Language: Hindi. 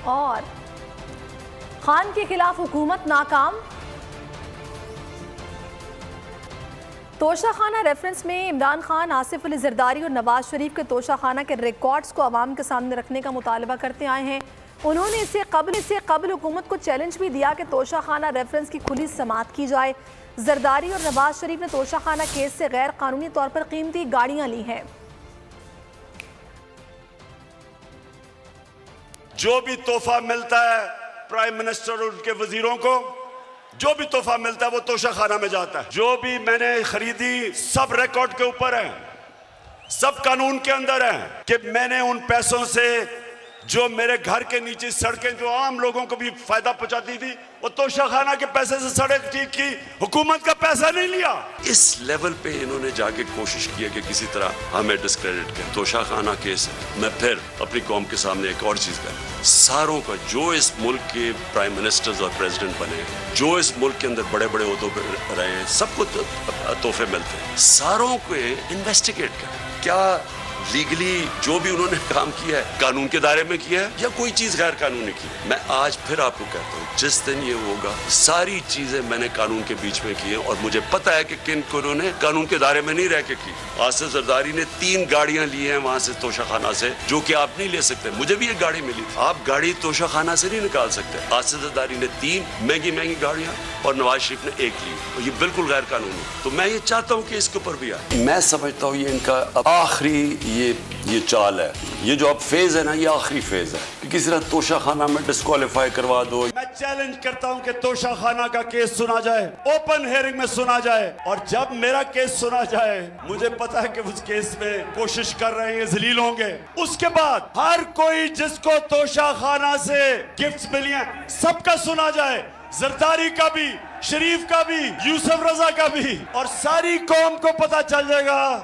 और खान के खिलाफ हुकूमत नाकाम। तोशाखाना रेफरेंस में इमरान खान, आसिफ अली जरदारी और नवाज शरीफ के तोशाखाना के रिकॉर्ड्स को अवाम के सामने रखने का मुतालबा करते आए हैं। उन्होंने इससे कबल हुकूमत को चैलेंज भी दिया कि तोशाखाना रेफरेंस की खुली समाअत की जाए। जरदारी और नवाज शरीफ ने तोशाखाना केस से गैर कानूनी तौर पर कीमती गाड़ियां ली हैं। जो भी तोहफा मिलता है प्राइम मिनिस्टर और उनके वजीरों को, जो भी तोहफा मिलता है वो तोशाखाना में जाता है। जो भी मैंने खरीदी सब रिकॉर्ड के ऊपर है, सब कानून के अंदर है कि मैंने उन पैसों से जो मेरे घर के नीचे सड़कें जो आम लोगों को भी फायदा पहुंचाती थी वो तोशाखाना के पैसे से सड़क ठीक की, हुकूमत का पैसा नहीं लिया। इस लेवल पे इन्होंने जाके कोशिश की है कि किसी तरह हमें डिस्क्रेडिट करें। तोशाखाना केस मैं फिर अपनी कौम के सामने एक और चीज कर, सारों का जो इस मुल्क के प्राइम मिनिस्टर्स और प्रेसिडेंट बने, जो इस मुल्क के अंदर बड़े बड़े ओहदों पर रहे हैं, सबको तोहफे मिलते हैं, सारों को इन्वेस्टिगेट करें। क्या लीगली जो भी उन्होंने काम किया है कानून के दायरे में किया है या कोई चीज गैर कानूनी की है। मैं आज फिर आपको कहता हूँ, जिस दिन ये होगा सारी चीजें मैंने कानून के बीच में की है और मुझे पता है कि किन को उन्होंने कानून के दायरे में नहीं रह के की। आसिफ जरदारी ने 3 गाड़ियां ली हैं वहां से तोशाखाना से, जो कि आप नहीं ले सकते। मुझे भी एक गाड़ी मिली, आप गाड़ी तोशाखाना से नहीं निकाल सकते। आसिफ जरदारी ने 3 महंगी गाड़ियां और नवाज शरीफ ने 1 ली, और ये बिल्कुल गैर कानूनी। तो मैं ये चाहता हूँ कि इसके ऊपर भी आए। मैं समझता हूँ ये इनका आखिरी ये चाल है, ये जो अब फेज है ना, ये आखिरी फेज है कि किसी तरह तोशाखाना में डिस्क्वालीफाई करवा दो। मैं चैलेंज करता हूं कि तोशाखाना का केस सुना जाए, ओपन हियरिंग में सुना जाए, और जब मेरा केस सुना जाए, मुझे पता है कि उस केस में कोशिश कर रहे हैं जलील होंगे, उसके बाद हर कोई जिसको तोशाखाना से गिफ्ट्स मिली हैं सबका सुना जाए, जरदारी का भी, शरीफ का भी, यूसुफ रजा का भी, और सारी कौम को पता चल जाएगा